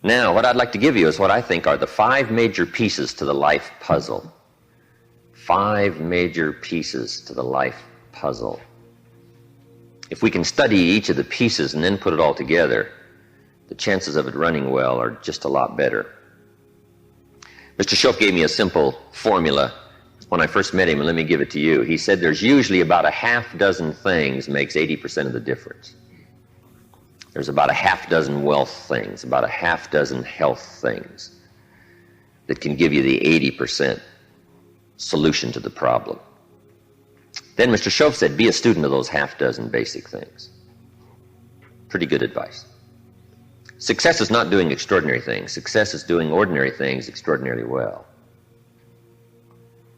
Now, what I'd like to give you is what I think are the 5 major pieces to the life puzzle. 5 major pieces to the life puzzle. If we can study each of the pieces and then put it all together, the chances of it running well are just a lot better. Mr. Schoaf gave me a simple formula when I first met him, and let me give it to you. He said there's usually about a half dozen things makes 80% of the difference. There's about a half dozen wealth things, about a half dozen health things that can give you the 80% solution to the problem. Then Mr. Schoaf said, be a student of those half dozen basic things. Pretty good advice. Success is not doing extraordinary things. Success is doing ordinary things extraordinarily well.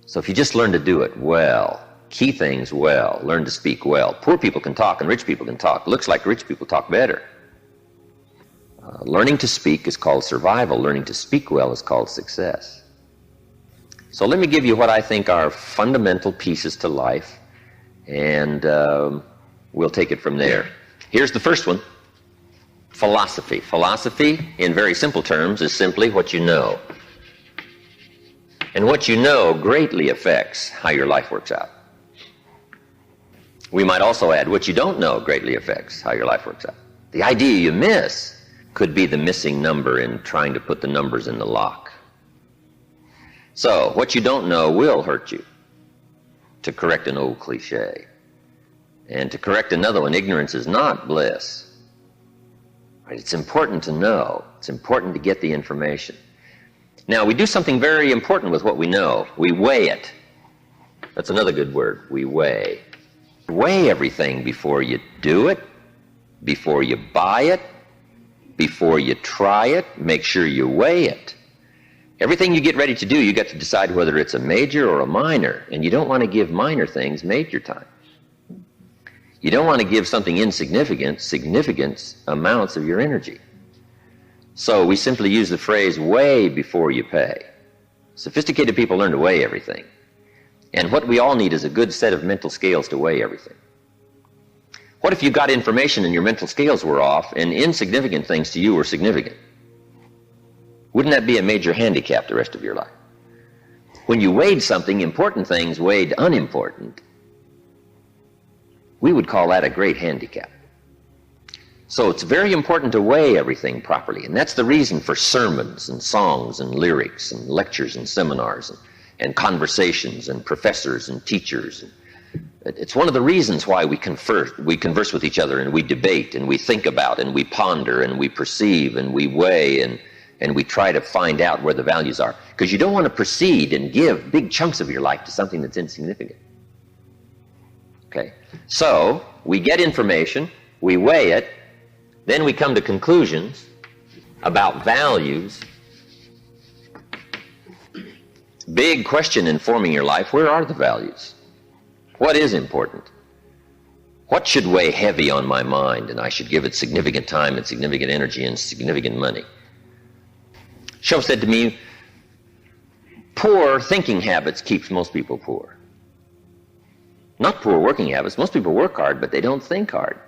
So if you just learn to do it well, key things well, learn to speak well. Poor people can talk and rich people can talk. Looks like rich people talk better. Learning to speak is called survival. Learning to speak well is called success. So let me give you what I think are fundamental pieces to life, and we'll take it from there. Here's the first one. Philosophy. Philosophy, in very simple terms, is simply what you know. And what you know greatly affects how your life works out. We might also add, what you don't know greatly affects how your life works out. The idea you miss could be the missing number in trying to put the numbers in the lock. So, what you don't know will hurt you, to correct an old cliche. And to correct another one, ignorance is not bliss. It's important to know. It's important to get the information. Now, we do something very important with what we know. We weigh it. That's another good word. We weigh. Weigh everything before you do it, before you buy it, before you try it. Make sure you weigh it. Everything you get ready to do, you got to decide whether it's a major or a minor, and you don't want to give minor things major time. You don't want to give something insignificant significant amounts of your energy. So we simply use the phrase, weigh before you pay. Sophisticated people learn to weigh everything. And what we all need is a good set of mental scales to weigh everything. What if you got information and your mental scales were off and insignificant things to you were significant? Wouldn't that be a major handicap the rest of your life? When you weighed something, important things weighed unimportant, we would call that a great handicap. So it's very important to weigh everything properly, and that's the reason for sermons and songs and lyrics and lectures and seminars and conversations and professors and teachers. It's one of the reasons why we converse with each other, and we debate and we think about and we ponder and we perceive and we weigh and we try to find out where the values are. Because you don't want to proceed and give big chunks of your life to something that's insignificant. Okay? So we get information, we weigh it, then we come to conclusions about values. Big question in forming your life, where are the values? What is important? What should weigh heavy on my mind and I should give it significant time and significant energy and significant money? Schoaf said to me, poor thinking habits keeps most people poor. Not poor working habits. Most people work hard, but they don't think hard.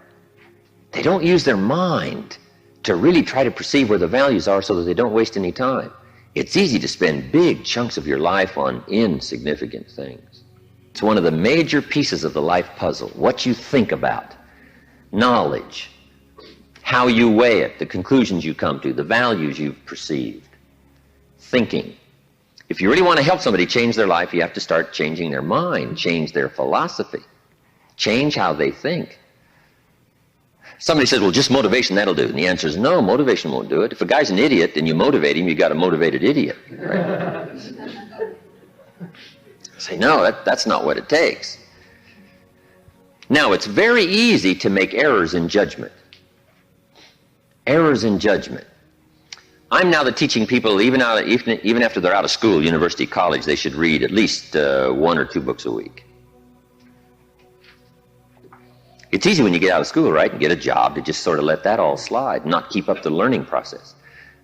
They don't use their mind to really try to perceive where the values are so that they don't waste any time. It's easy to spend big chunks of your life on insignificant things. It's one of the major pieces of the life puzzle. What you think about, knowledge, how you weigh it, the conclusions you come to, the values you've perceived, thinking. If you really want to help somebody change their life, you have to start changing their mind, change their philosophy, change how they think. Somebody says, well, just motivation, that'll do it. And the answer is no, motivation won't do it. If a guy's an idiot and you motivate him, you got a motivated idiot. Right? Say, no, that's not what it takes. Now, it's very easy to make errors in judgment. Errors in judgment. I'm now teaching people, even after they're out of school, university, college, they should read at least 1 or 2 books a week. It's easy when you get out of school, right, and get a job to just sort of let that all slide, not keep up the learning process.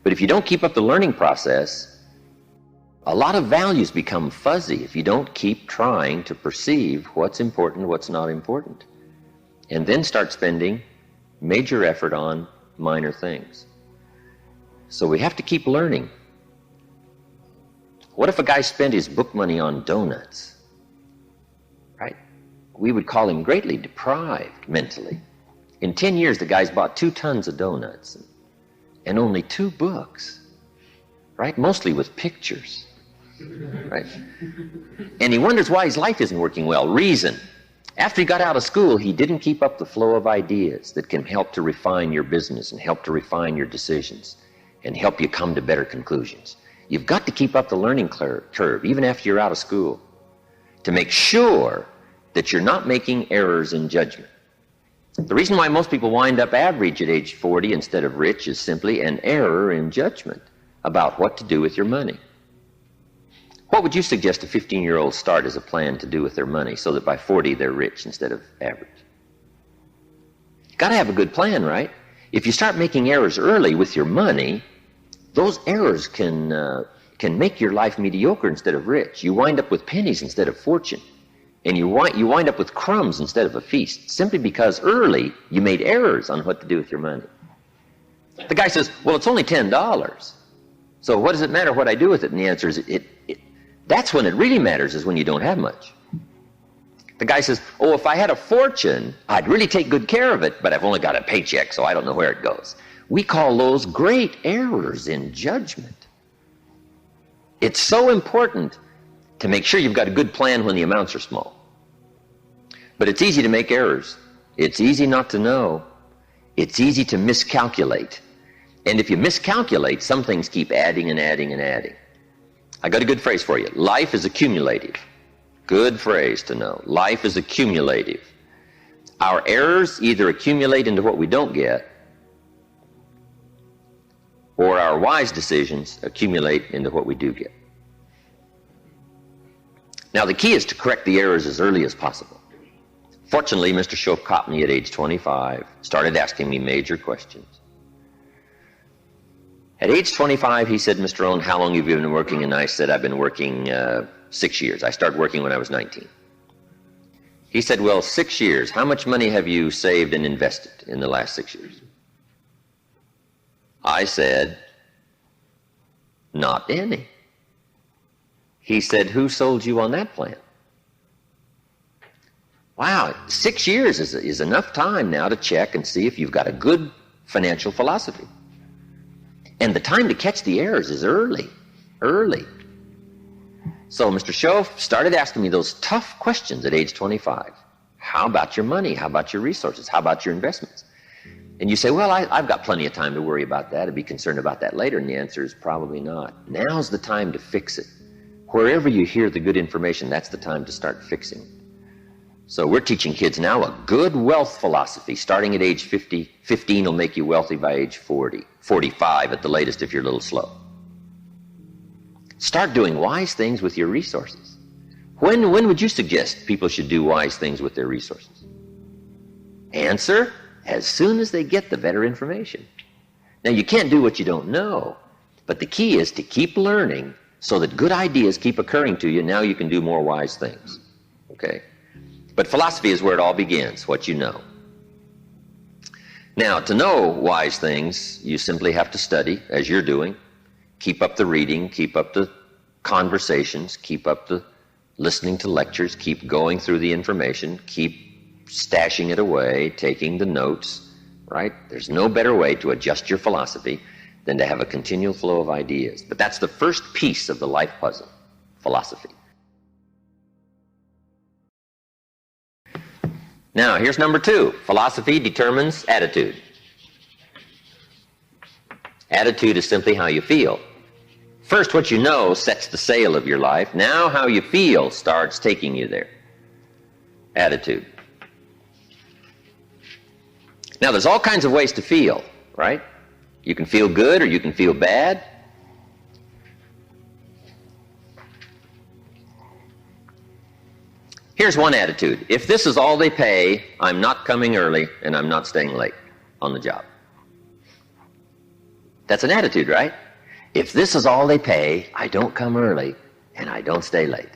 But if you don't keep up the learning process, a lot of values become fuzzy if you don't keep trying to perceive what's important, what's not important, and then start spending major effort on minor things. So we have to keep learning. What if a guy spent his book money on donuts? Right? We would call him greatly deprived mentally. In 10 years, the guy's bought 2 tons of donuts and only 2 books, right? Mostly with pictures, right? And he wonders why his life isn't working well. Reason. After he got out of school, he didn't keep up the flow of ideas that can help to refine your business and help to refine your decisions and help you come to better conclusions. You've got to keep up the learning curve, even after you're out of school, to make sure that you're not making errors in judgment. The reason why most people wind up average at age 40 instead of rich is simply an error in judgment about what to do with your money. What would you suggest a 15-year-old start as a plan to do with their money so that by 40 they're rich instead of average? You've got to have a good plan, right? If you start making errors early with your money, those errors can make your life mediocre instead of rich. You wind up with pennies instead of fortune. And you wind up with crumbs instead of a feast, simply because early you made errors on what to do with your money. The guy says, well, it's only $10. So what does it matter what I do with it? And the answer is, that's when it really matters, is when you don't have much. The guy says, oh, if I had a fortune, I'd really take good care of it, but I've only got a paycheck, so I don't know where it goes. We call those great errors in judgment. It's so important to make sure you've got a good plan when the amounts are small. But it's easy to make errors. It's easy not to know. It's easy to miscalculate. And if you miscalculate, some things keep adding and adding and adding. I got a good phrase for you. Life is accumulative. Good phrase to know. Life is accumulative. Our errors either accumulate into what we don't get, or our wise decisions accumulate into what we do get. Now, the key is to correct the errors as early as possible. Fortunately, Mr. Schoaf caught me at age 25, started asking me major questions. At age 25, he said, Mr. Rohn, how long have you been working? And I said, I've been working 6 years. I started working when I was 19. He said, well, 6 years. How much money have you saved and invested in the last 6 years? I said, not any. He said, who sold you on that plan? Wow, 6 years is enough time now to check and see if you've got a good financial philosophy. And the time to catch the errors is early. So Mr. Schoaf started asking me those tough questions at age 25. How about your money? How about your resources? How about your investments? And you say, well, I've got plenty of time to worry about that and be concerned about that later. And the answer is probably not. Now's the time to fix it. Wherever you hear the good information, that's the time to start fixing it. So we're teaching kids now a good wealth philosophy. Starting at age 15 will make you wealthy by age 40. 45 at the latest if you're a little slow. Start doing wise things with your resources. When would you suggest people should do wise things with their resources? Answer, as soon as they get the better information. Now, you can't do what you don't know, but the key is to keep learning so that good ideas keep occurring to you. Now you can do more wise things. Okay? But philosophy is where it all begins, what you know. Now, to know wise things, you simply have to study, as you're doing. Keep up the reading, keep up the conversations, keep up the listening to lectures, keep going through the information, keep stashing it away, taking the notes, right? There's no better way to adjust your philosophy than to have a continual flow of ideas. But that's the first piece of the life puzzle, philosophy. Now, here's number 2. Philosophy determines attitude. Attitude is simply how you feel. First, what you know sets the sail of your life. Now, how you feel starts taking you there. Attitude. Now, there's all kinds of ways to feel, right? You can feel good or you can feel bad. Here's one attitude. If this is all they pay, I'm not coming early and I'm not staying late on the job. That's an attitude, right? If this is all they pay, I don't come early and I don't stay late.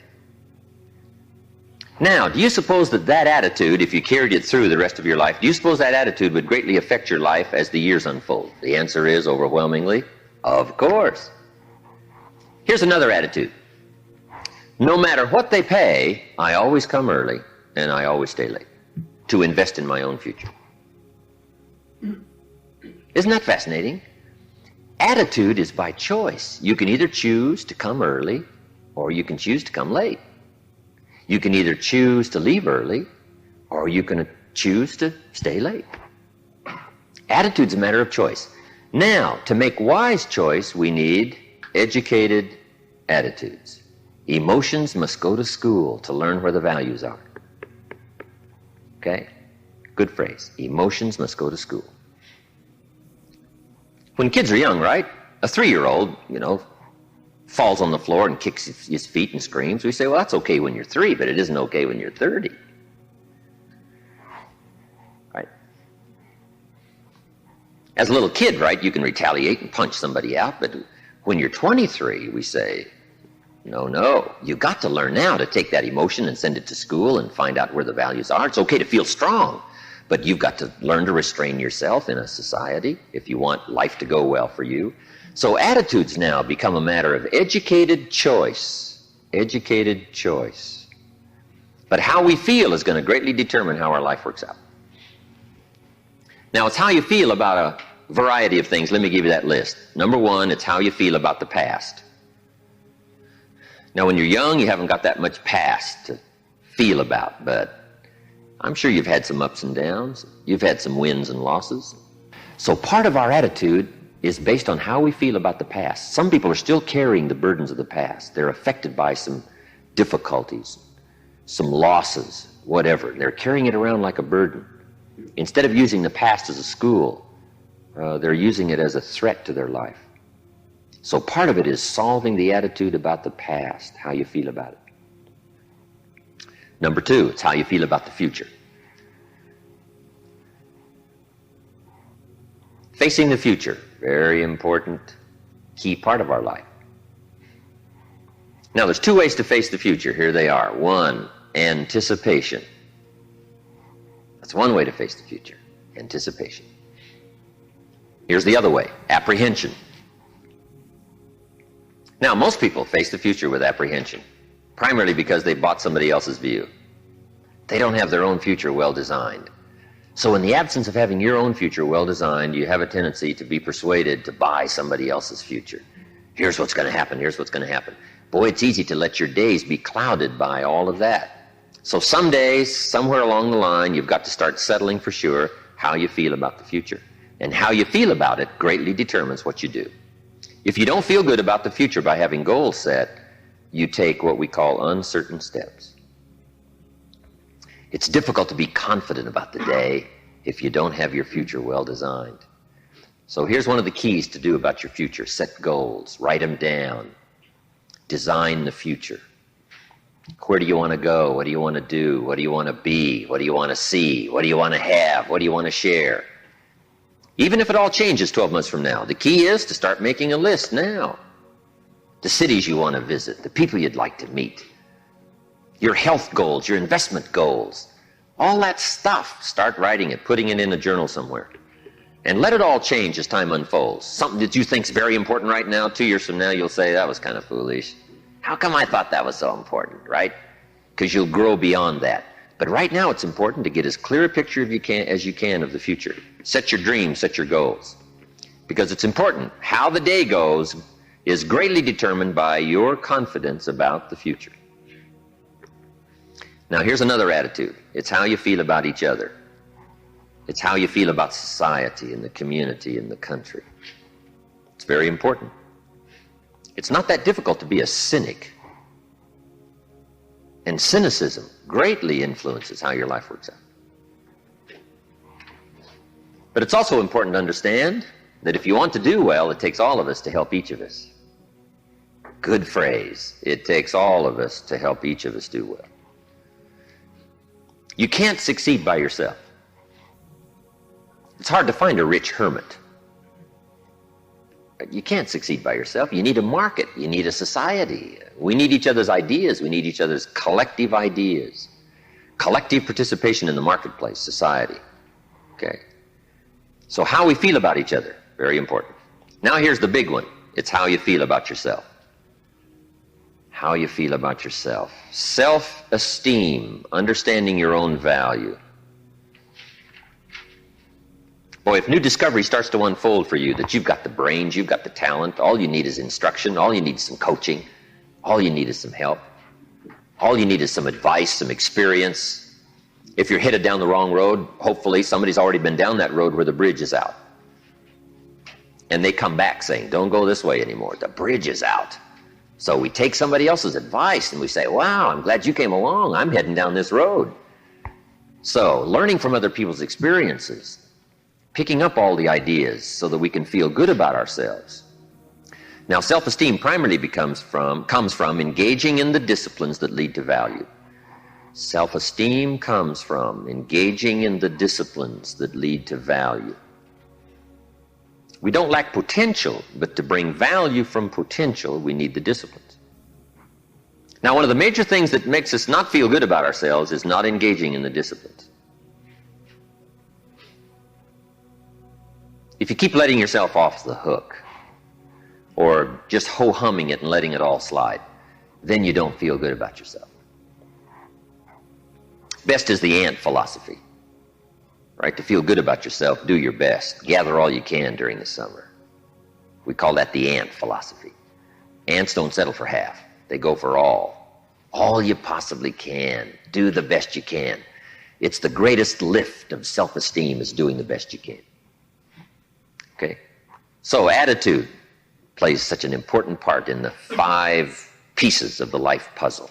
Now, do you suppose that attitude, if you carried it through the rest of your life, do you suppose that attitude would greatly affect your life as the years unfold? The answer is overwhelmingly Of course. Here's another attitude. No matter what they pay, I always come early and I always stay late to invest in my own future. Isn't that fascinating? Attitude is by choice. You can either choose to come early or you can choose to come late. You can either choose to leave early or you can choose to stay late. Attitude's a matter of choice. Now, to make wise choice, we need educated attitudes. Emotions must go to school to learn where the values are. Okay? Good phrase. Emotions must go to school. When kids are young, right? A 3-year-old, falls on the floor and kicks his feet and screams. We say, well, that's okay when you're 3, but it isn't okay when you're 30. Right? As a little kid, right, you can retaliate and punch somebody out, but when you're 23, we say, no, you got to learn now to take that emotion and send it to school and find out where the values are. It's okay to feel strong, but you've got to learn to restrain yourself in a society if you want life to go well for you. So attitudes now become a matter of educated choice. Educated choice. But how we feel is going to greatly determine how our life works out. Now, it's how you feel about a variety of things. Let me give you that list. Number 1, it's how you feel about the past. Now, when you're young, you haven't got that much past to feel about, but I'm sure you've had some ups and downs. You've had some wins and losses. So part of our attitude is based on how we feel about the past. Some people are still carrying the burdens of the past. They're affected by some difficulties, some losses, whatever. They're carrying it around like a burden. Instead of using the past as a school, they're using it as a threat to their life. So part of it is solving the attitude about the past, how you feel about it. Number 2, it's how you feel about the future. Facing the future, very important, key part of our life. Now, there's 2 ways to face the future. Here they are. 1, anticipation. That's one way to face the future, anticipation. Here's the other way, apprehension. Now, most people face the future with apprehension, primarily because they bought somebody else's view. They don't have their own future well designed. So in the absence of having your own future well designed, you have a tendency to be persuaded to buy somebody else's future. Here's what's going to happen, here's what's going to happen. Boy, it's easy to let your days be clouded by all of that. So some days, somewhere along the line, you've got to start settling for sure how you feel about the future. And how you feel about it greatly determines what you do. If you don't feel good about the future by having goals set, you take what we call uncertain steps. It's difficult to be confident about the day if you don't have your future well designed. So here's one of the keys to do about your future. Set goals, write them down, design the future. Where do you want to go? What do you want to do? What do you want to be? What do you want to see? What do you want to have? What do you want to share? Even if it all changes 12 months from now, the key is to start making a list now. The cities you want to visit, the people you'd like to meet, your health goals, your investment goals, all that stuff. Start writing it, putting it in a journal somewhere. And let it all change as time unfolds. Something that you think is very important right now, 2 years from now, you'll say, that was kind of foolish. How come I thought that was so important, right? Because you'll grow beyond that. But right now it's important to get as clear a picture as you can of the future. Set your dreams, set your goals. Because it's important. How the day goes is greatly determined by your confidence about the future. Now here's another attitude. It's how you feel about each other. It's how you feel about society and the community and the country. It's very important. It's not that difficult to be a cynic. And cynicism greatly influences how your life works out. But it's also important to understand that if you want to do well, it takes all of us to help each of us. Good phrase. It takes all of us to help each of us do well. You can't succeed by yourself. It's hard to find a rich hermit. You can't succeed by yourself. You need a market. You need a society. We need each other's ideas. We need each other's collective ideas. Collective participation in the marketplace, society. Okay. So how we feel about each other, very important. Now here's the big one. It's how you feel about yourself. How you feel about yourself. Self-esteem, understanding your own value. Boy, if new discovery starts to unfold for you, that you've got the brains, you've got the talent, all you need is instruction, all you need is some coaching, all you need is some help, all you need is some advice, some experience. If you're headed down the wrong road, hopefully somebody's already been down that road where the bridge is out. And they come back saying, don't go this way anymore, the bridge is out. So we take somebody else's advice and we say, wow, I'm glad you came along, I'm heading down this road. So learning from other people's experiences, picking up all the ideas so that we can feel good about ourselves. Now, self-esteem primarily comes from engaging in the disciplines that lead to value. Self-esteem comes from engaging in the disciplines that lead to value. We don't lack potential, but to bring value from potential, we need the disciplines. Now, one of the major things that makes us not feel good about ourselves is not engaging in the disciplines. If you keep letting yourself off the hook, or just ho-humming it and letting it all slide, then you don't feel good about yourself. Best is the ant philosophy. Right? To feel good about yourself, do your best. Gather all you can during the summer. We call that the ant philosophy. Ants don't settle for half. They go for all. All you possibly can. Do the best you can. It's the greatest lift of self-esteem is doing the best you can. Okay? So attitude plays such an important part in the 5 pieces of the life puzzle.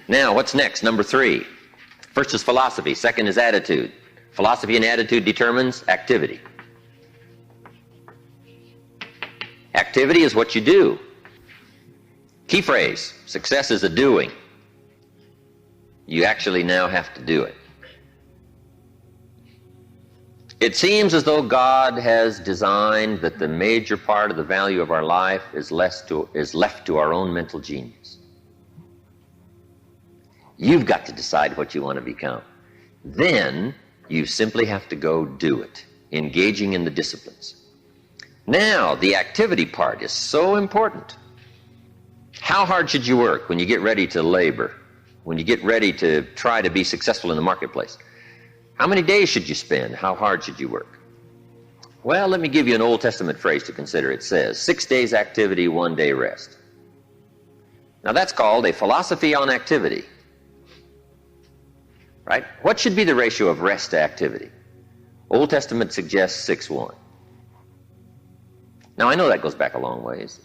Now, what's next? Number 3. First is philosophy. Second is attitude. Philosophy and attitude determines activity. Activity is what you do. Key phrase, success is a doing. You actually now have to do it. It seems as though God has designed that the major part of the value of our life is left to our own mental genius. You've got to decide what you want to become. Then you simply have to go do it, engaging in the disciplines. Now, the activity part is so important. How hard should you work when you get ready to labor, when you get ready to try to be successful in the marketplace? How many days should you spend? How hard should you work? Well, let me give you an Old Testament phrase to consider. It says, 6 days activity, 1 day rest. Now that's called a philosophy on activity. Right? What should be the ratio of rest to activity? Old Testament suggests 6:1. Now I know that goes back a long ways.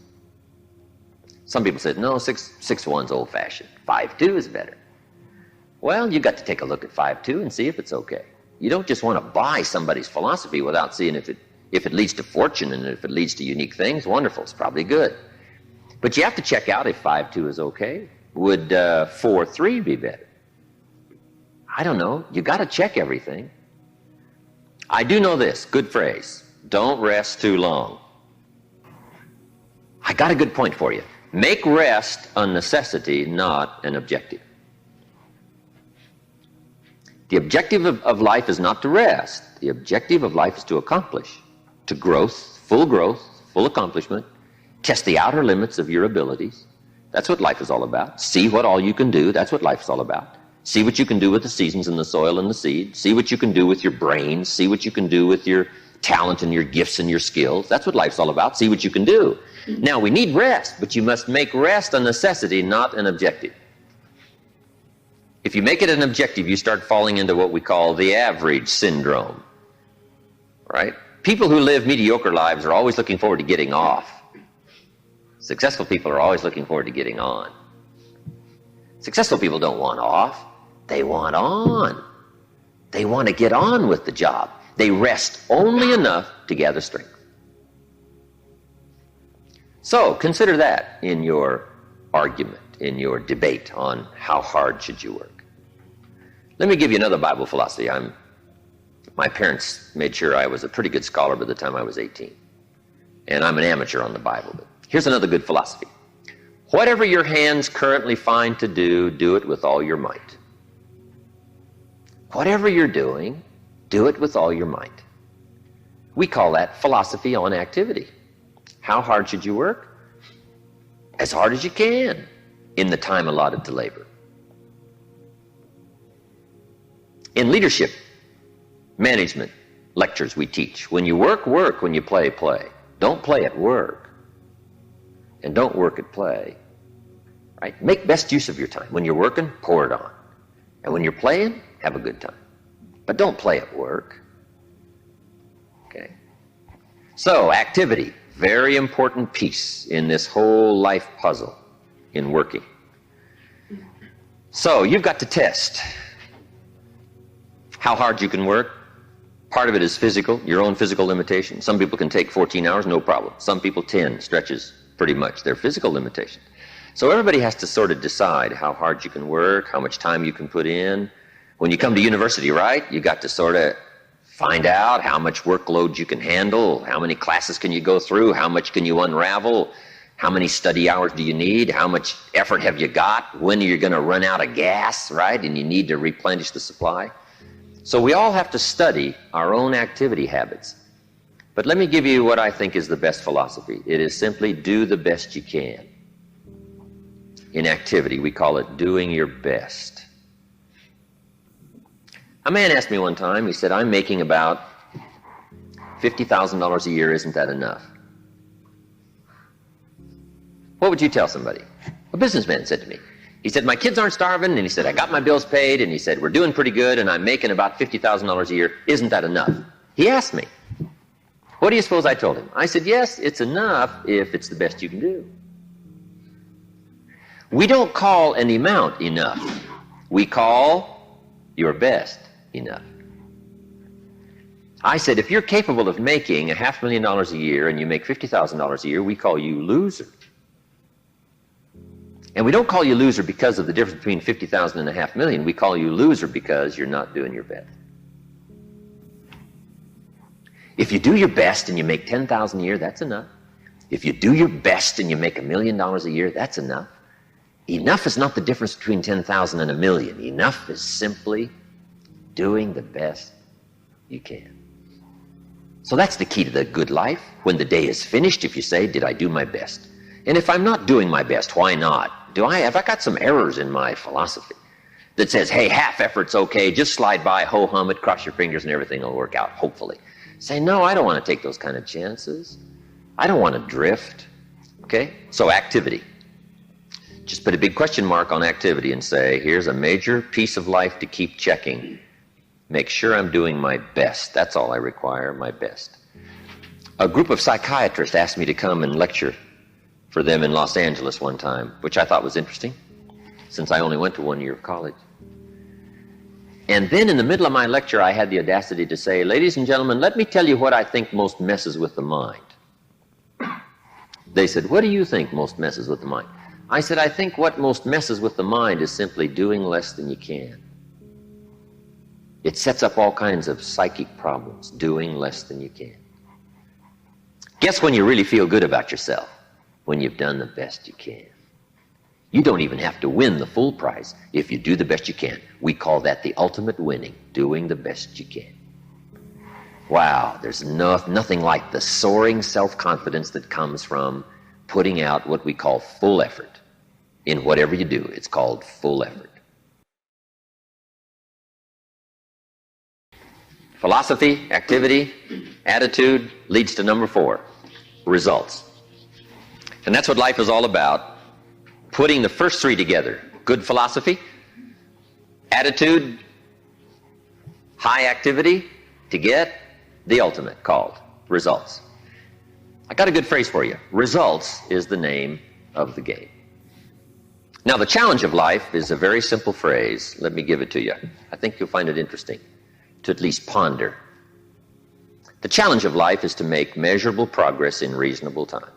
Some people said, no, 6:1's old-fashioned. 5:2 is better. Well, you've got to take a look at 5:2 and see if it's okay. You don't just want to buy somebody's philosophy without seeing if it leads to fortune, and if it leads to unique things, wonderful, it's probably good. But you have to check out if 5:2 is okay. Would 4:3 be better? I don't know. You got to check everything. I do know this, good phrase, don't rest too long. I got a good point for you. Make rest a necessity, not an objective. The objective of life is not to rest. The objective of life is to accomplish, to growth, full accomplishment, test the outer limits of your abilities. That's what life is all about. See what all you can do. That's what life is all about. See what you can do with the seasons and the soil and the seed. See what you can do with your brains. See what you can do with your talent and your gifts and your skills. That's what life's all about. See what you can do. Now, we need rest, but you must make rest a necessity, not an objective. If you make it an objective, you start falling into what we call the average syndrome, right? People who live mediocre lives are always looking forward to getting off. Successful people are always looking forward to getting on. Successful people don't want off. They want on. They want to get on with the job. They rest only enough to gather strength. So consider that in your argument, in your debate on how hard should you work. Let me give you another Bible philosophy. My parents made sure I was a pretty good scholar by the time I was 18. And I'm an amateur on the Bible. But here's another good philosophy. Whatever your hands currently find to do, do it with all your might. Whatever you're doing, do it with all your might. We call that philosophy on activity. How hard should you work? As hard as you can in the time allotted to labor. In leadership, management lectures we teach, when you work, work. When you play, play. Don't play at work. And don't work at play. Right? Make best use of your time. When you're working, pour it on. And when you're playing, have a good time. But don't play at work. Okay? So, activity, very important piece in this whole life puzzle in working. So, you've got to test how hard you can work. Part of it is physical, your own physical limitation. Some people can take 14 hours, no problem. Some people 10, stretches pretty much their physical limitation. So everybody has to sort of decide how hard you can work, how much time you can put in. When you come to university, right, you got to sort of find out how much workload you can handle, how many classes can you go through, how much can you unravel, how many study hours do you need, how much effort have you got, when are you going to run out of gas, right, and you need to replenish the supply. So we all have to study our own activity habits. But let me give you what I think is the best philosophy. It is simply do the best you can. In activity, we call it doing your best. A man asked me one time, he said, I'm making about $50,000 a year, isn't that enough? What would you tell somebody? A businessman said to me. He said, my kids aren't starving, and he said, I got my bills paid, and he said, we're doing pretty good, and I'm making about $50,000 a year. Isn't that enough? He asked me. What do you suppose I told him? I said, yes, it's enough if it's the best you can do. We don't call an amount enough. We call your best enough. I said, if you're capable of making $500,000 a year and you make $50,000 a year, we call you loser. And we don't call you loser because of the difference between 50,000 and $500,000. We call you loser because you're not doing your best. If you do your best and you make $10,000 a year, that's enough. If you do your best and you make $1 million a year, that's enough. Enough is not the difference between 10,000 and 1,000,000. Enough is simply doing the best you can. So that's the key to the good life. When the day is finished, if you say, did I do my best? And if I'm not doing my best, why not? Have I got some errors in my philosophy that says, hey, half effort's okay, just slide by, ho-hum it, cross your fingers and everything will work out, hopefully. Say, no, I don't want to take those kind of chances. I don't want to drift. Okay? So activity. Just put a big question mark on activity and say, here's a major piece of life to keep checking. Make sure I'm doing my best. That's all I require, my best. A group of psychiatrists asked me to come and lecture for them in Los Angeles one time, which I thought was interesting, since I only went to 1 year of college. And then in the middle of my lecture, I had the audacity to say, ladies and gentlemen, let me tell you what I think most messes with the mind. They said, what do you think most messes with the mind? I said, I think what most messes with the mind is simply doing less than you can. It sets up all kinds of psychic problems, doing less than you can. Guess when you really feel good about yourself? When you've done the best you can. You don't even have to win the full prize if you do the best you can. We call that the ultimate winning, doing the best you can. Wow, there's nothing like the soaring self-confidence that comes from putting out what we call full effort. In whatever you do, it's called full effort. Philosophy, activity, attitude leads to number 4, results. And that's what life is all about, putting the first 3 together. Good philosophy, attitude, high activity to get the ultimate called results. I got a good phrase for you. Results is the name of the game. Now, the challenge of life is a very simple phrase. Let me give it to you. I think you'll find it interesting to at least ponder. The challenge of life is to make measurable progress in reasonable time.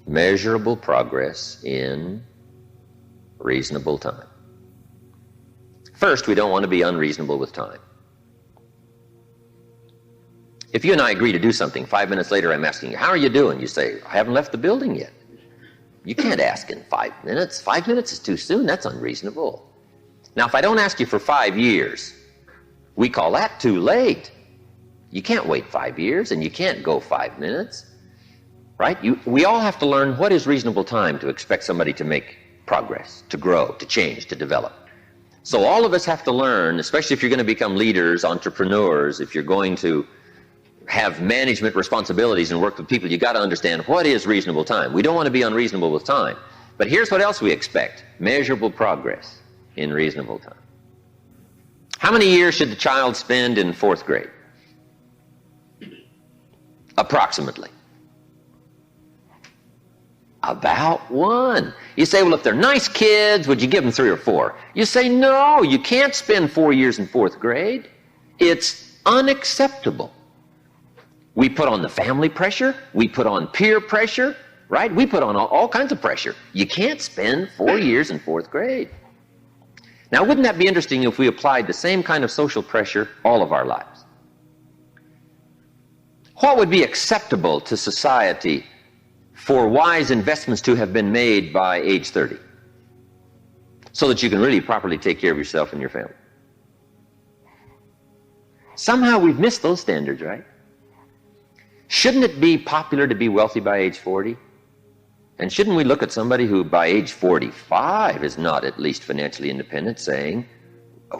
Measurable progress in reasonable time. First, we don't want to be unreasonable with time. If you and I agree to do something, 5 minutes later I'm asking you, how are you doing? You say, I haven't left the building yet. You can't ask in 5 minutes. 5 minutes is too soon. That's unreasonable. Now, if I don't ask you for 5 years, we call that too late. You can't wait 5 years, and you can't go 5 minutes. Right? We all have to learn what is reasonable time to expect somebody to make progress, to grow, to change, to develop. So all of us have to learn, especially if you're going to become leaders, entrepreneurs, if you're going to have management responsibilities and work with people, you got to understand what is reasonable time. We don't want to be unreasonable with time. But here's what else we expect. Measurable progress in reasonable time. How many years should the child spend in 4th grade? Approximately. About 1. You say, well, if they're nice kids, would you give them 3 or 4? You say, no, you can't spend 4 years in 4th grade. It's unacceptable. We put on the family pressure. We put on peer pressure, right? We put on all kinds of pressure. You can't spend 4 years in 4th grade. Now, wouldn't that be interesting if we applied the same kind of social pressure all of our lives? What would be acceptable to society for wise investments to have been made by age 30 so that you can really properly take care of yourself and your family? Somehow we've missed those standards, right? Shouldn't it be popular to be wealthy by age 40? And shouldn't we look at somebody who by age 45 is not at least financially independent saying,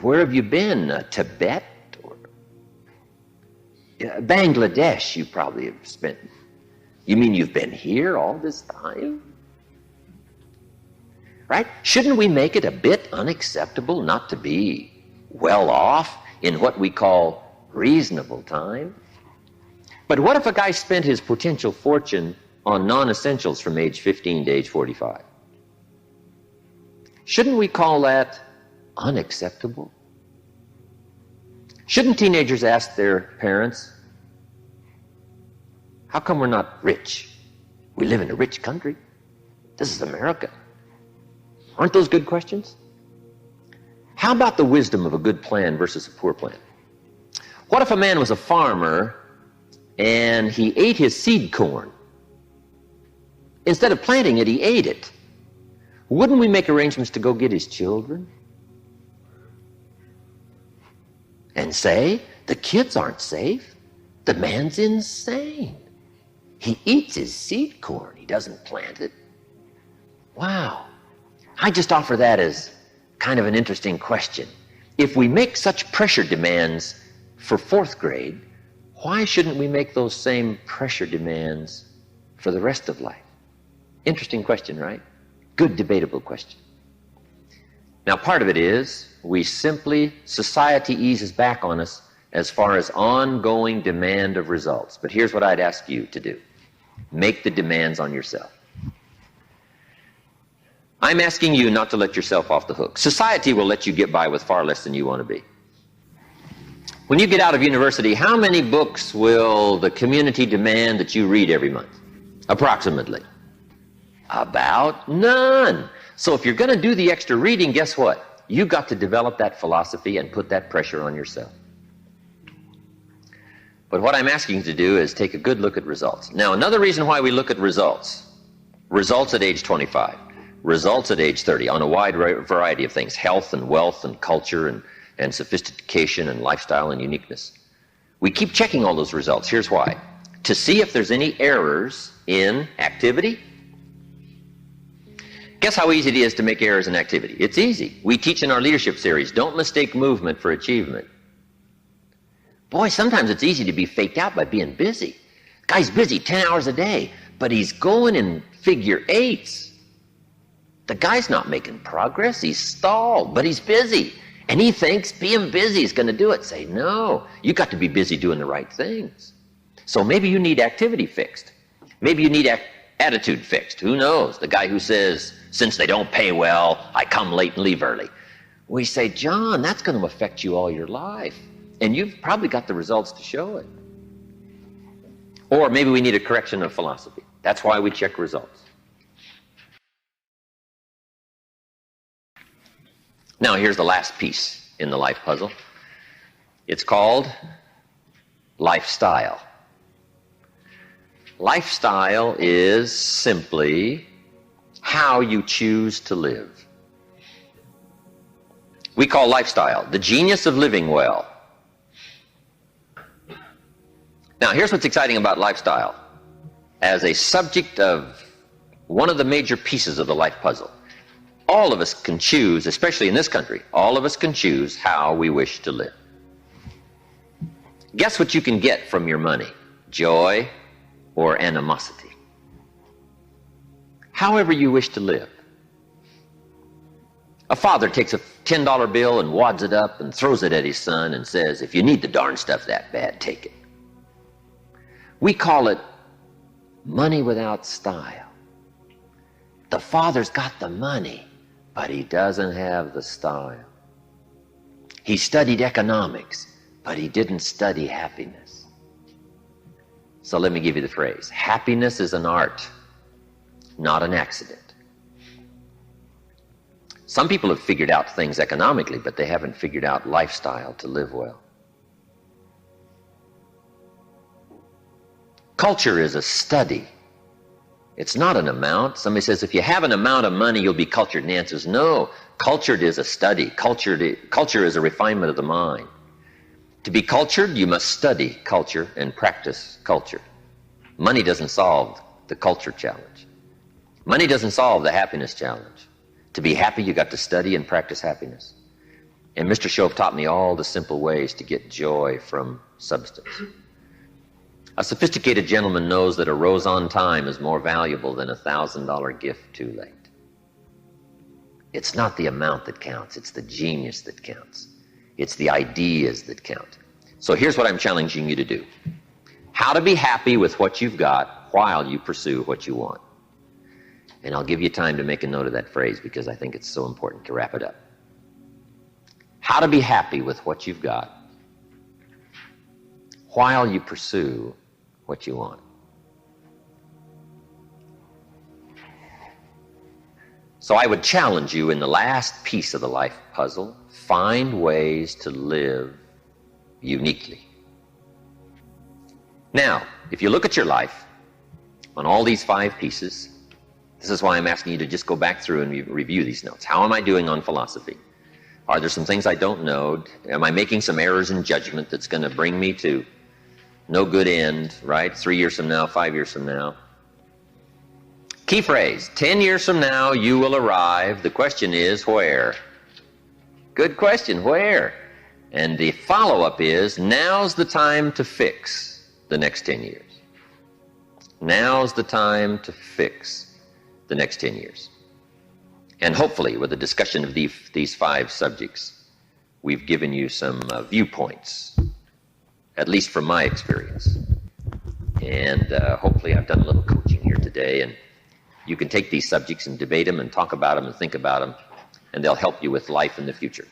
where have you been? Tibet? Or Bangladesh you probably have spent. You mean you've been here all this time? Right? Shouldn't we make it a bit unacceptable not to be well off in what we call reasonable time? But what if a guy spent his potential fortune on non-essentials from age 15 to age 45? Shouldn't we call that unacceptable? Shouldn't teenagers ask their parents, how come we're not rich? We live in a rich country. This is America. Aren't those good questions? How about the wisdom of a good plan versus a poor plan? What if a man was a farmer and he ate his seed corn? Instead of planting it, he ate it. Wouldn't we make arrangements to go get his children? And say, the kids aren't safe. The man's insane. He eats his seed corn. He doesn't plant it. Wow. I just offer that as kind of an interesting question. If we make such pressure demands for fourth grade, why shouldn't we make those same pressure demands for the rest of life? Interesting question, right? Good debatable question. Now, part of it is society eases back on us as far as ongoing demand of results. But here's what I'd ask you to do. Make the demands on yourself. I'm asking you not to let yourself off the hook. Society will let you get by with far less than you want to be. When you get out of university, how many books will the community demand that you read every month? Approximately. About none. So if you're going to do the extra reading, guess what? You've got to develop that philosophy and put that pressure on yourself. But what I'm asking you to do is take a good look at results. Now, another reason why we look at results at age 25, results at age 30, on a wide variety of things, health and wealth and culture and sophistication and lifestyle and uniqueness. We keep checking all those results. Here's why. To see if there's any errors in activity. Guess how easy it is to make errors in activity? It's easy. We teach in our leadership series, don't mistake movement for achievement. Boy, sometimes it's easy to be faked out by being busy. Guy's busy 10 hours a day, but he's going in figure eights. The guy's not making progress. He's stalled, but he's busy. And he thinks being busy is going to do it. Say, no, you got to be busy doing the right things. So maybe you need activity fixed. Maybe you need attitude fixed. Who knows? The guy who says, since they don't pay well, I come late and leave early. We say, John, that's going to affect you all your life. And you've probably got the results to show it. Or maybe we need a correction of philosophy. That's why we check results. Now, here's the last piece in the life puzzle. It's called lifestyle. Lifestyle is simply how you choose to live. We call lifestyle the genius of living well. Now, here's what's exciting about lifestyle as a subject of one of the major pieces of the life puzzle. All of us can choose, especially in this country, all of us can choose how we wish to live. Guess what you can get from your money? Joy or animosity. However you wish to live. A father takes a $10 bill and wads it up and throws it at his son and says, if you need the darn stuff that bad, take it. We call it money without style. The father's got the money, but he doesn't have the style. He studied economics, but he didn't study happiness. So let me give you the phrase. Happiness is an art, not an accident. Some people have figured out things economically, but they haven't figured out lifestyle to live well. Culture is a study. It's not an amount. Somebody says, if you have an amount of money, you'll be cultured. And the answer is no. Cultured is a study. Culture is a refinement of the mind. To be cultured, you must study culture and practice culture. Money doesn't solve the culture challenge. Money doesn't solve the happiness challenge. To be happy, you got to study and practice happiness. And Mr. Shove taught me all the simple ways to get joy from substance. A sophisticated gentleman knows that a rose on time is more valuable than a $1,000 gift too late. It's not the amount that counts, it's the genius that counts. It's the ideas that count. So here's what I'm challenging you to do. How to be happy with what you've got while you pursue what you want. And I'll give you time to make a note of that phrase because I think it's so important to wrap it up. How to be happy with what you've got while you pursue what you want. So I would challenge you in the last piece of the life puzzle, find ways to live uniquely. Now, if you look at your life on all these 5 pieces, this is why I'm asking you to just go back through and review these notes. How am I doing on philosophy? Are there some things I don't know? Am I making some errors in judgment that's going to bring me to no good end, right? 3 years from now, 5 years from now. Key phrase, 10 years from now you will arrive. The question is where? Good question, where? And the follow-up is, now's the time to fix the next 10 years. Now's the time to fix the next 10 years. And hopefully with the discussion of these 5 subjects, we've given you some viewpoints, at least from my experience. And hopefully I've done a little coaching here today, and you can take these subjects and debate them and talk about them and think about them, and they'll help you with life in the future.